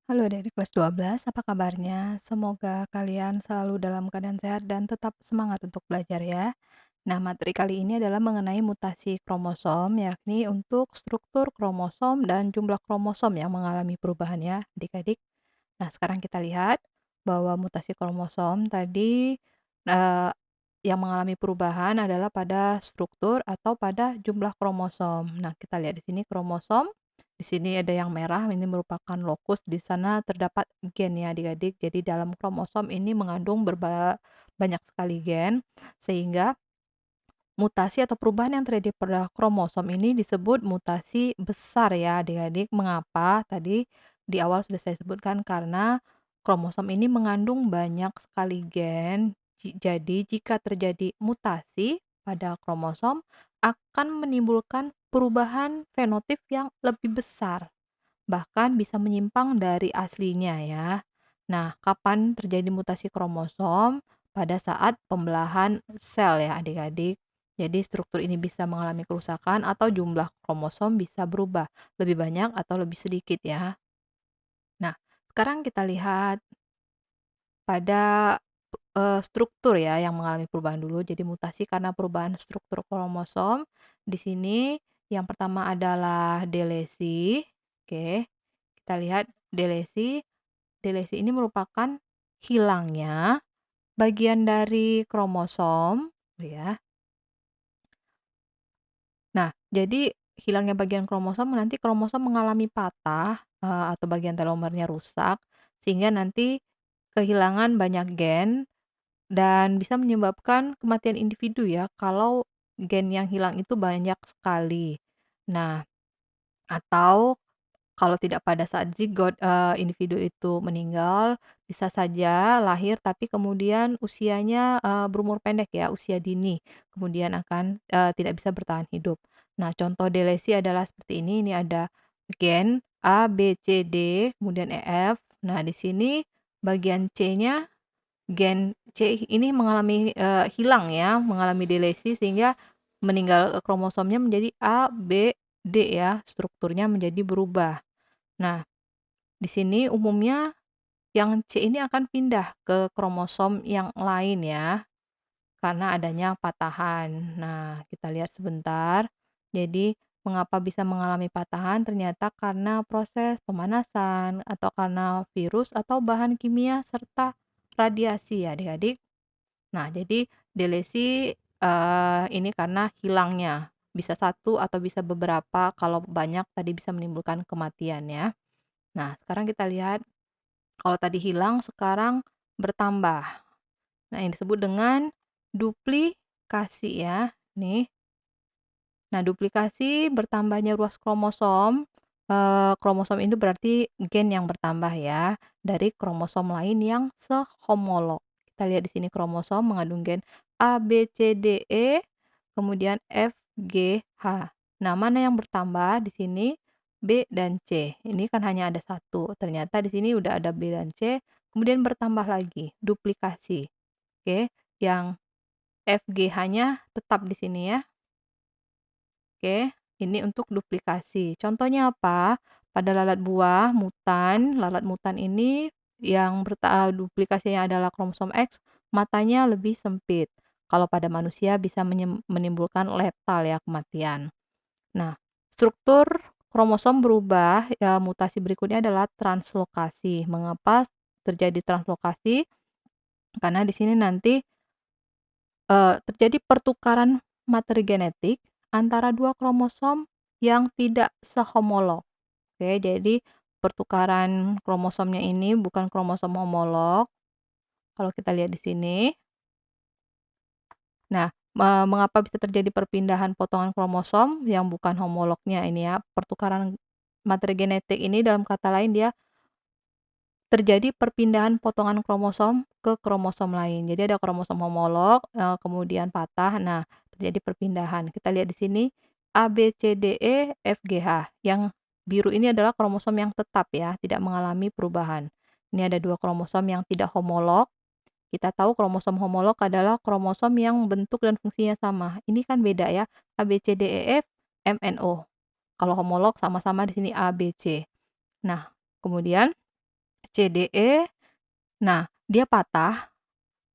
Halo adik kelas 12, apa kabarnya? Semoga kalian selalu dalam keadaan sehat dan tetap semangat untuk belajar ya. Nah, materi kali ini adalah mengenai mutasi kromosom, yakni untuk struktur kromosom dan jumlah kromosom yang mengalami perubahan ya, adik-adik. Nah, sekarang kita lihat bahwa mutasi kromosom tadi eh, yang mengalami perubahan adalah pada struktur atau pada jumlah kromosom. Nah, kita lihat di sini kromosom. Di sini ada yang merah, ini merupakan lokus. Di sana terdapat gen ya adik-adik. Jadi dalam kromosom ini mengandung banyak sekali gen, sehingga mutasi atau perubahan yang terjadi pada kromosom ini disebut mutasi besar ya adik-adik. Mengapa? Tadi di awal sudah saya sebutkan karena kromosom ini mengandung banyak sekali gen. Jadi jika terjadi mutasi pada kromosom akan menimbulkan perubahan fenotip yang lebih besar, bahkan bisa menyimpang dari aslinya ya. Nah, kapan terjadi mutasi kromosom? Pada saat pembelahan sel ya adik-adik. Jadi struktur ini bisa mengalami kerusakan atau jumlah kromosom bisa berubah, lebih banyak atau lebih sedikit ya. Nah, sekarang kita lihat pada struktur ya yang mengalami perubahan dulu. Jadi mutasi karena perubahan struktur kromosom. Di sini yang pertama adalah delesi. Oke, kita lihat delesi. Delesi ini merupakan hilangnya bagian dari kromosom, gitu ya. Nah, jadi hilangnya bagian kromosom nanti kromosom mengalami patah, atau bagian telomernya rusak, sehingga nanti kehilangan banyak gen dan bisa menyebabkan kematian individu ya, kalau gen yang hilang itu banyak sekali. Nah, atau kalau tidak pada saat zigot, individu itu meninggal, bisa saja lahir tapi kemudian usianya, berumur pendek ya, usia dini, kemudian akan, tidak bisa bertahan hidup. Nah, contoh delesi adalah seperti ini ada gen A, B, C, D, kemudian E, F. Nah, di sini bagian C-nya, gen C ini mengalami, hilang ya, mengalami delesi sehingga kromosomnya menjadi A, B, D ya, strukturnya menjadi berubah. Nah, di sini umumnya yang C ini akan pindah ke kromosom yang lain ya, karena adanya patahan. Nah, kita lihat sebentar. Jadi, mengapa bisa mengalami patahan? Ternyata karena proses pemanasan atau karena virus atau bahan kimia serta radiasi ya, adik-adik. Nah, jadi delesi ini karena hilangnya. Bisa satu atau bisa beberapa, kalau banyak tadi bisa menimbulkan kematian ya. Nah, sekarang kita lihat kalau tadi hilang, sekarang bertambah. Nah, yang disebut dengan duplikasi ya, nih. Nah, duplikasi bertambahnya ruas kromosom, kromosom itu berarti gen yang bertambah ya, dari kromosom lain yang sehomolog. Kita lihat di sini kromosom mengandung gen A, B, C, D, E, kemudian F, G, H. Nah, mana yang bertambah di sini? B dan C. Ini kan hanya ada satu. Ternyata di sini udah ada B dan C, kemudian bertambah lagi, duplikasi. Oke, yang F, G, H-nya tetap di sini ya. Oke, ini untuk duplikasi. Contohnya apa? Pada lalat mutan ini yang duplikasinya adalah kromosom X, matanya lebih sempit. Kalau pada manusia bisa menimbulkan letal ya, kematian. Nah, struktur kromosom berubah, ya mutasi berikutnya adalah translokasi. Mengapa terjadi translokasi? Karena di sini nanti terjadi pertukaran materi genetik antara 2 kromosom yang tidak sehomolog. Oke, jadi pertukaran kromosomnya ini bukan kromosom homolog, kalau kita lihat di sini. Nah, mengapa bisa terjadi perpindahan potongan kromosom yang bukan homolognya ini ya, pertukaran materi genetik ini dalam kata lain dia terjadi perpindahan potongan kromosom ke kromosom lain. Jadi ada kromosom homolog, kemudian patah, nah terjadi perpindahan. Kita lihat di sini A, B, C, D, E, F, G, H. Yang biru ini adalah kromosom yang tetap ya, tidak mengalami perubahan. Ini ada 2 kromosom yang tidak homolog. Kita tahu kromosom homolog adalah kromosom yang bentuk dan fungsinya sama. Ini kan beda ya, A, B, C, D, E, F, M, N, O. Kalau homolog sama-sama di sini A, B, C. Nah, kemudian CDE, nah dia patah,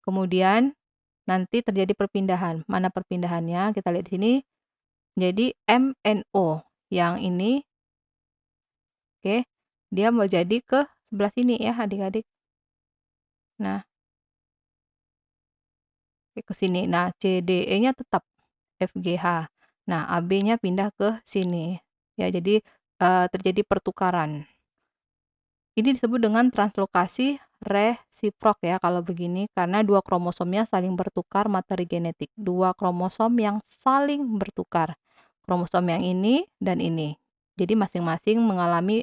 kemudian nanti terjadi perpindahan. Mana perpindahannya? Kita lihat di sini, jadi MNO. Yang ini, oke, dia mau jadi ke sebelah sini ya adik-adik. Nah, ke sini. Nah, CDE-nya tetap FGH. Nah, AB-nya pindah ke sini. Ya, jadi terjadi pertukaran. Ini disebut dengan translokasi resiprok ya kalau begini karena dua kromosomnya saling bertukar materi genetik. Dua kromosom yang saling bertukar. Kromosom yang ini dan ini. Jadi masing-masing mengalami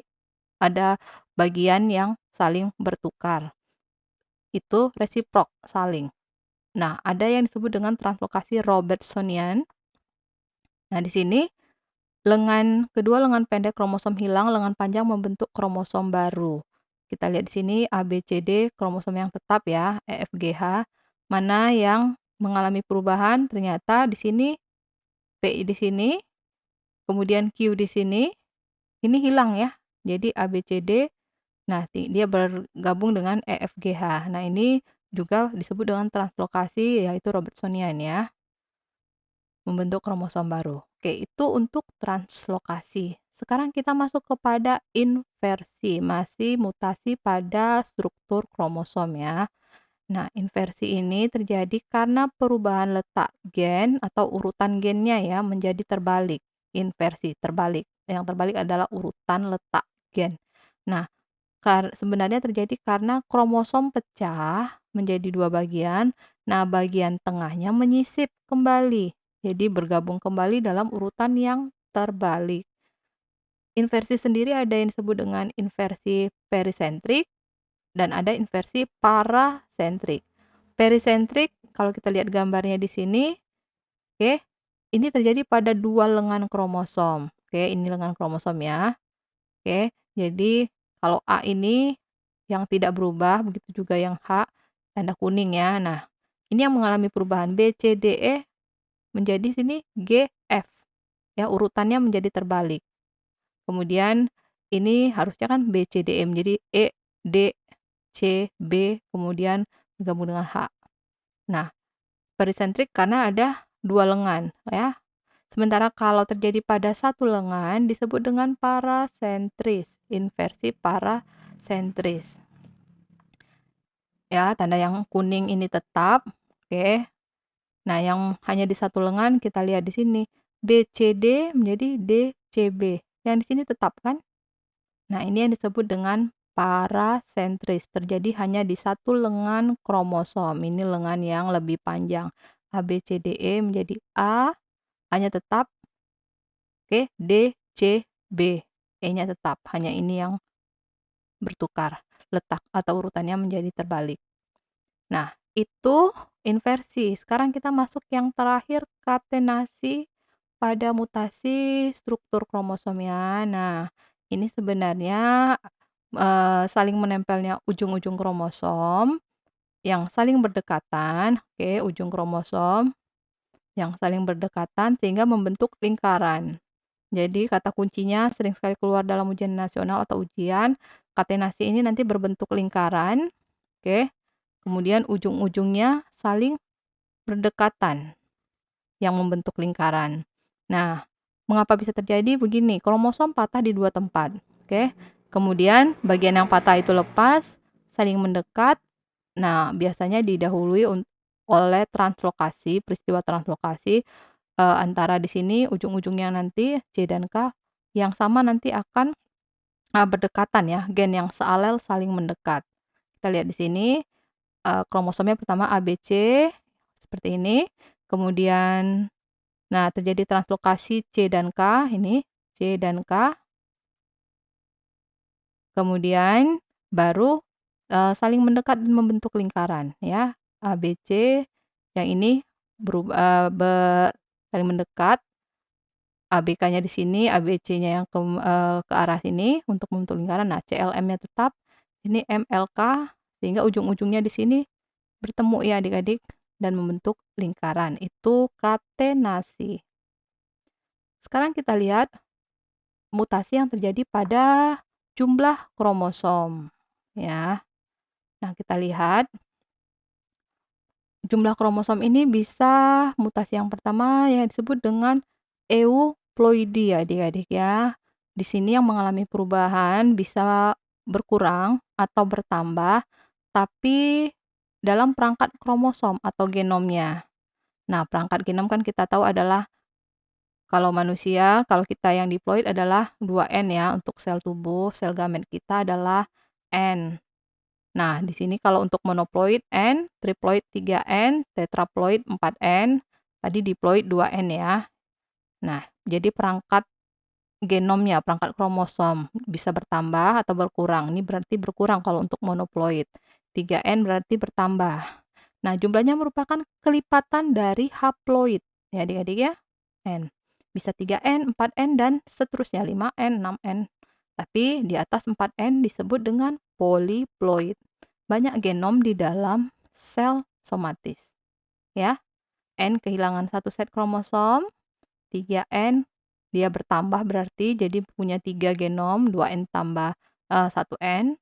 ada bagian yang saling bertukar. Itu resiprok, saling. Nah, ada yang disebut dengan translokasi Robertsonian. Nah, di sini kedua lengan pendek kromosom hilang, lengan panjang membentuk kromosom baru. Kita lihat di sini A, B, C, D kromosom yang tetap ya, E, F, G, H. Mana yang mengalami perubahan? Ternyata di sini P di sini, kemudian Q di sini, ini hilang ya. Jadi A, B, C, D, nah dia bergabung dengan E, F, G, H. Nah, ini juga disebut dengan translokasi yaitu Robertsonian ya. Membentuk kromosom baru. Oke, itu untuk translokasi. Sekarang kita masuk kepada inversi, masih mutasi pada struktur kromosom ya. Nah, inversi ini terjadi karena perubahan letak gen atau urutan gennya ya menjadi terbalik. Inversi, terbalik. Yang terbalik adalah urutan letak gen. Nah, sebenarnya terjadi karena kromosom pecah menjadi dua bagian. Nah, bagian tengahnya menyisip kembali. Jadi bergabung kembali dalam urutan yang terbalik. Inversi sendiri ada yang disebut dengan inversi perisentrik dan ada inversi parasentrik. Perisentrik, kalau kita lihat gambarnya di sini, oke, ini terjadi pada dua lengan kromosom. Oke, ini lengan kromosom ya. Oke, jadi kalau A ini yang tidak berubah, begitu juga yang H, tanda kuning ya. Nah, ini yang mengalami perubahan B, C, D, E menjadi sini G, F. Ya, urutannya menjadi terbalik. Kemudian ini harusnya kan B, C, D, E menjadi E, D, C, B, kemudian bergabung dengan H. Nah, perisentrik karena ada dua lengan ya. Sementara kalau terjadi pada satu lengan disebut dengan parasentris, inversi parasentris. Ya, tanda yang kuning ini tetap, oke. Nah, yang hanya di satu lengan kita lihat di sini, BCD menjadi DCB. Yang di sini tetap kan? Nah, ini yang disebut dengan parasentris, terjadi hanya di satu lengan kromosom. Ini lengan yang lebih panjang. ABCDE menjadi A, hanya tetap, oke, D, C, B. E-nya tetap, hanya ini yang bertukar letak atau urutannya menjadi terbalik. Nah, itu inversi. Sekarang kita masuk yang terakhir, katenasi pada mutasi struktur kromosom ya. Nah, ini sebenarnya saling menempelnya ujung-ujung kromosom yang saling berdekatan, oke, ujung kromosom yang saling berdekatan sehingga membentuk lingkaran. Jadi kata kuncinya sering sekali keluar dalam ujian nasional atau ujian, katenasi ini nanti berbentuk lingkaran, oke. Kemudian ujung-ujungnya saling berdekatan yang membentuk lingkaran. Nah, mengapa bisa terjadi begini? Kromosom patah di dua tempat, oke. Kemudian bagian yang patah itu lepas, saling mendekat. Nah, biasanya didahului oleh translokasi, peristiwa translokasi antara di sini ujung-ujungnya nanti C dan K yang sama nanti akan berdekatan ya, gen yang sealel saling mendekat. Kita lihat di sini kromosomnya pertama ABC seperti ini, kemudian nah terjadi translokasi C dan K ini, C dan K, kemudian baru saling mendekat dan membentuk lingkaran ya. ABC yang ini saling mendekat, ABK-nya di sini, ABC-nya yang ke arah sini untuk membentuk lingkaran. Nah, CLM-nya tetap, ini MLK sehingga ujung-ujungnya di sini bertemu ya adik-adik dan membentuk lingkaran. Itu katenasi. Sekarang kita lihat mutasi yang terjadi pada jumlah kromosom. ya. Nah, kita lihat jumlah kromosom ini bisa mutasi yang pertama yang disebut dengan euploidi ya adik-adik ya. Di sini yang mengalami perubahan bisa berkurang atau bertambah, tapi dalam perangkat kromosom atau genomnya. Nah, perangkat genom kan kita tahu adalah kalau manusia, kalau kita yang diploid adalah 2N ya, untuk sel tubuh, sel gamet kita adalah N. Nah, di sini kalau untuk monoploid N, triploid 3N, tetraploid 4N, tadi diploid 2N ya. Nah, jadi perangkat genomnya, perangkat kromosom bisa bertambah atau berkurang. Ini berarti berkurang kalau untuk monoploid. 3N berarti bertambah. Nah, jumlahnya merupakan kelipatan dari haploid. Ya, adik-adik ya. N. Bisa 3N, 4N, dan seterusnya 5N, 6N. Tapi di atas 4N disebut dengan polyploid. Banyak genom di dalam sel somatis. Ya, N kehilangan satu set kromosom, 3N dia bertambah berarti jadi punya 3 genom, 2N tambah 1N,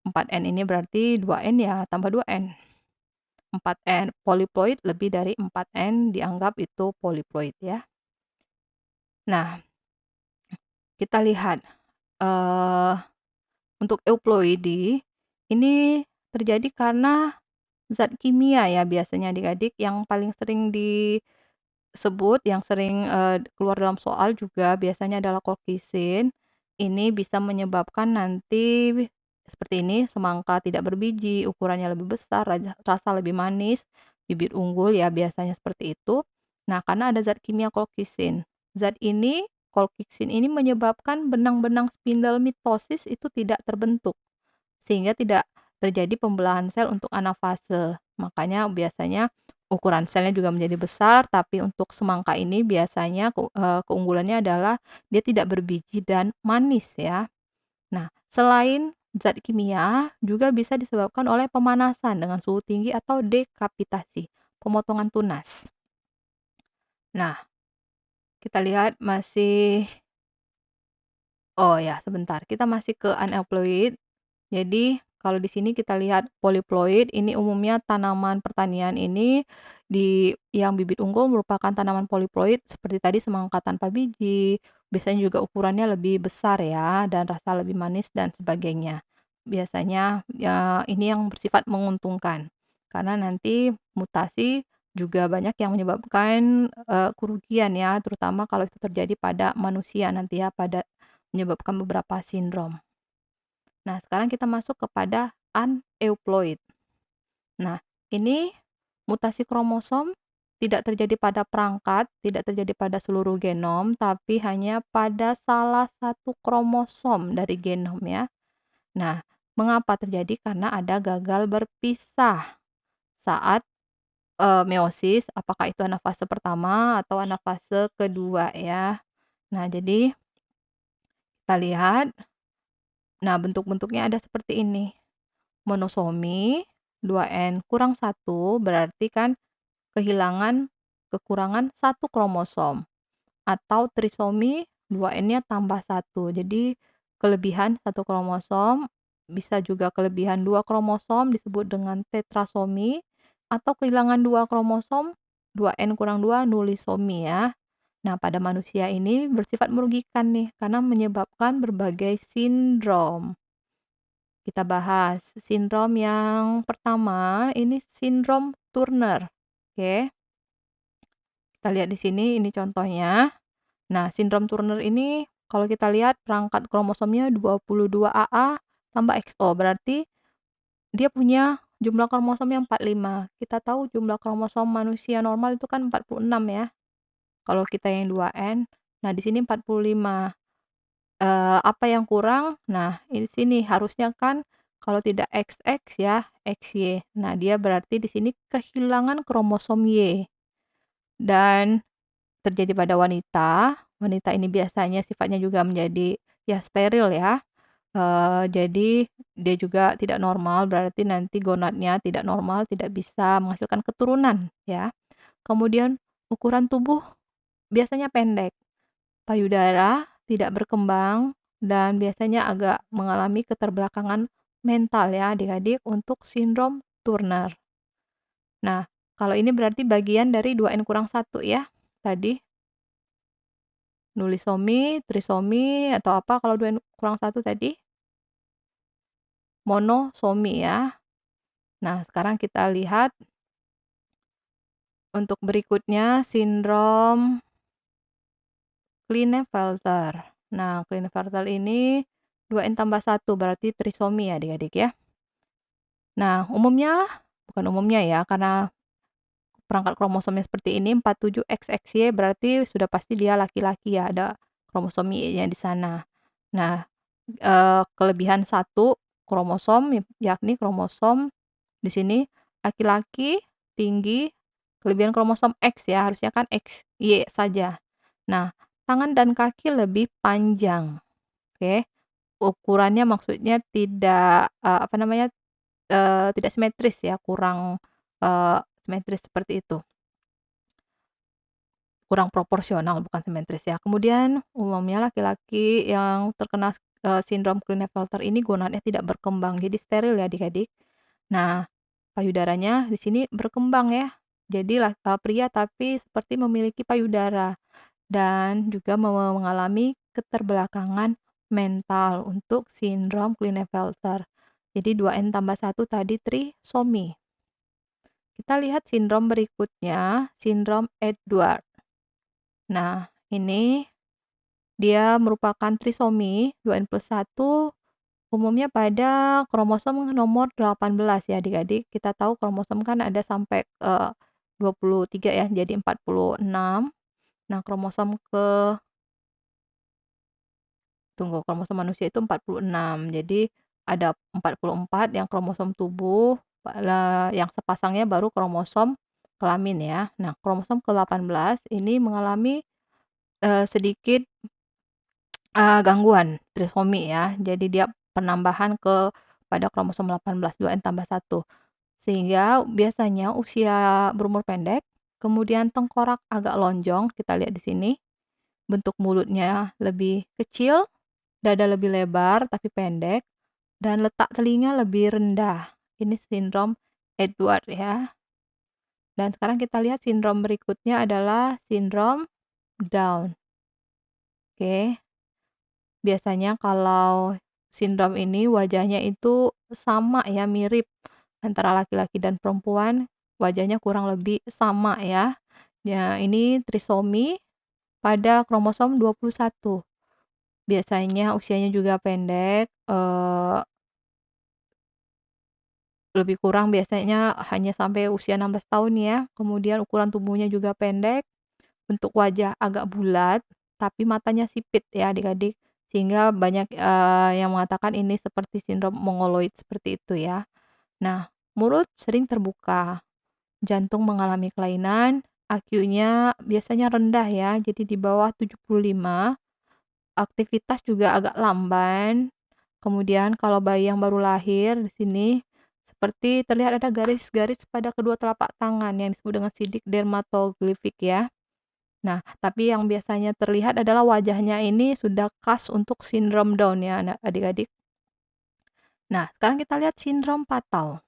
4N ini berarti 2N ya tambah 2N. 4N polyploid lebih dari 4N dianggap itu polyploid ya. Nah, kita lihat eh, untuk euploidi ini terjadi karena zat kimia ya biasanya adik-adik yang paling sering disebut, yang sering keluar dalam soal juga biasanya adalah colchicine. Ini bisa menyebabkan nanti seperti ini, semangka tidak berbiji, ukurannya lebih besar, rasa lebih manis, bibit unggul ya biasanya seperti itu. Nah, karena ada zat kimia colchicine. Zat ini, colchicine ini menyebabkan benang-benang spindle mitosis itu tidak terbentuk, sehingga tidak terjadi pembelahan sel untuk anafase. Makanya biasanya ukuran selnya juga menjadi besar, tapi untuk semangka ini biasanya keunggulannya adalah dia tidak berbiji dan manis ya. Nah, selain zat kimia juga bisa disebabkan oleh pemanasan dengan suhu tinggi atau dekapitasi, pemotongan tunas. Nah, kita lihat masih oh ya, sebentar, kita masih ke aneuploid. Jadi, kalau di sini kita lihat polyploid, ini umumnya tanaman pertanian ini yang bibit unggul merupakan tanaman polyploid seperti tadi semangka tanpa biji, biasanya juga ukurannya lebih besar ya, dan rasa lebih manis dan sebagainya. Biasanya ya ini yang bersifat menguntungkan, karena nanti mutasi juga banyak yang menyebabkan kerugian ya, terutama kalau itu terjadi pada manusia nanti ya, menyebabkan beberapa sindrom. Nah, sekarang kita masuk kepada aneuploid. Nah, ini mutasi kromosom tidak terjadi pada perangkat, tidak terjadi pada seluruh genom, tapi hanya pada salah satu kromosom dari genom ya. Nah, mengapa terjadi? Karena ada gagal berpisah saat meiosis, apakah itu anafase pertama atau anafase kedua ya. Nah, jadi kita lihat, nah bentuk-bentuknya ada seperti ini. Monosomi 2N kurang satu berarti kan kekurangan satu kromosom, atau trisomi 2N-nya tambah satu. Jadi kelebihan satu kromosom, bisa juga kelebihan 2 kromosom disebut dengan tetrasomi, atau kehilangan 2 kromosom 2N kurang 2 nulisomi ya. Nah, pada manusia ini bersifat merugikan nih karena menyebabkan berbagai sindrom. Kita bahas sindrom yang pertama, ini sindrom Turner. Oke, kita lihat di sini, ini contohnya. Nah, sindrom Turner ini kalau kita lihat perangkat kromosomnya 22AA tambah XO, berarti dia punya jumlah kromosomnya 45. Kita tahu jumlah kromosom manusia normal itu kan 46 ya. Kalau kita yang 2N, nah di sini 45. Apa yang kurang? Nah, di sini harusnya kan kalau tidak XX ya, XY. Nah, dia berarti di sini kehilangan kromosom Y. Dan terjadi pada wanita. Wanita ini biasanya sifatnya juga menjadi ya steril ya. Jadi dia juga tidak normal, berarti nanti gonadnya tidak normal, tidak bisa menghasilkan keturunan ya. Kemudian ukuran tubuh biasanya pendek. Payudara tidak berkembang dan biasanya agak mengalami keterbelakangan mental ya adik-adik untuk sindrom Turner. Nah, kalau ini berarti bagian dari 2N kurang satu ya, tadi nulisomi, trisomi, atau apa kalau 2N kurang satu tadi? Monosomi ya. Nah, sekarang kita lihat untuk berikutnya sindrom Klinefelter. Nah, Klinefelter ini 2N tambah satu berarti trisomi ya adik-adik ya. Nah, bukan umumnya ya, karena perangkat kromosomnya seperti ini 47XXY berarti sudah pasti dia laki-laki ya, ada kromosom Y-nya di sana. Nah, kelebihan satu kromosom yakni kromosom di sini laki-laki, tinggi, kelebihan kromosom X ya, harusnya kan XY saja. Nah, tangan dan kaki lebih panjang, oke. Ukurannya maksudnya tidak, apa namanya, tidak simetris ya, kurang, simetris seperti itu. Kurang proporsional, bukan simetris ya. Kemudian umumnya laki-laki yang terkena, sindrom Klinefelter ini gonadnya tidak berkembang, jadi steril ya adik-adik. Nah, payudaranya di sini berkembang ya. Jadi pria tapi seperti memiliki payudara dan juga mengalami keterbelakangan mental untuk sindrom Klinefelter. Jadi 2N tambah satu tadi trisomi. Kita lihat sindrom berikutnya, sindrom Edward. Nah, ini dia merupakan trisomi 2N+1 umumnya pada kromosom nomor 18 ya adik-adik. Kita tahu kromosom kan ada sampai, 23 ya, jadi 46. Nah, kromosom manusia itu 46. Jadi ada 44 yang kromosom tubuh, yang sepasangnya baru kromosom kelamin ya. Nah, kromosom ke-18 ini mengalami, sedikit gangguan trisomi ya. Jadi dia penambahan pada kromosom 18, 2N tambah satu. Sehingga biasanya usia berumur pendek, kemudian tengkorak agak lonjong, kita lihat di sini. Bentuk mulutnya lebih kecil, dada lebih lebar tapi pendek, dan letak telinga lebih rendah. Ini sindrom Edward ya. Dan sekarang kita lihat sindrom berikutnya adalah sindrom Down. Oke. Biasanya kalau sindrom ini wajahnya itu sama ya, mirip antara laki-laki dan perempuan, wajahnya kurang lebih sama ya. Ya, ini trisomi pada kromosom 21. Biasanya usianya juga pendek, lebih kurang biasanya hanya sampai usia 16 tahun ya. Kemudian ukuran tubuhnya juga pendek. Bentuk wajah agak bulat, tapi matanya sipit ya adik-adik, sehingga banyak, yang mengatakan ini seperti sindrom mongoloid seperti itu ya. Nah, mulut sering terbuka, jantung mengalami kelainan, IQ-nya biasanya rendah ya, jadi di bawah 75, aktivitas juga agak lamban. Kemudian kalau bayi yang baru lahir di sini seperti terlihat ada garis-garis pada kedua telapak tangan yang disebut dengan sidik dermatoglifik ya. Nah, tapi yang biasanya terlihat adalah wajahnya ini sudah khas untuk sindrom Down ya, adik-adik. Nah, sekarang kita lihat sindrom Patau.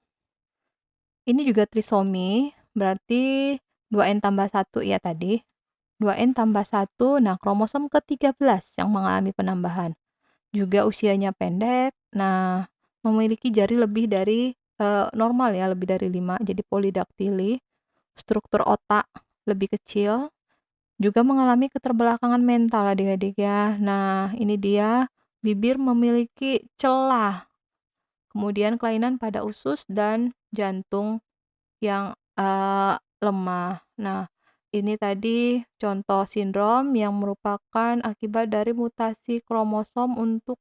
Ini juga trisomi, berarti 2N tambah satu ya tadi. 2N tambah satu, nah kromosom ke-13 yang mengalami penambahan. Juga usianya pendek, nah memiliki jari lebih dari normal ya, lebih dari 5, jadi polidaktili. Struktur otak lebih kecil, juga mengalami keterbelakangan mental adik-adik ya. Nah, ini dia bibir memiliki celah, kemudian kelainan pada usus dan jantung yang, lemah. Nah, ini tadi contoh sindrom yang merupakan akibat dari mutasi kromosom untuk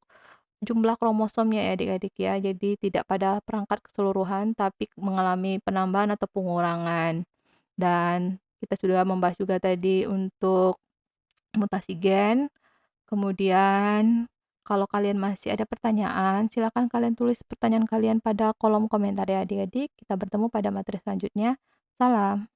jumlah kromosomnya ya adik-adik ya. Jadi tidak pada perangkat keseluruhan, tapi mengalami penambahan atau pengurangan. Dan kita sudah membahas juga tadi untuk mutasi gen. Kemudian kalau kalian masih ada pertanyaan, silakan kalian tulis pertanyaan kalian pada kolom komentar ya adik-adik. Kita bertemu pada materi selanjutnya. Salam.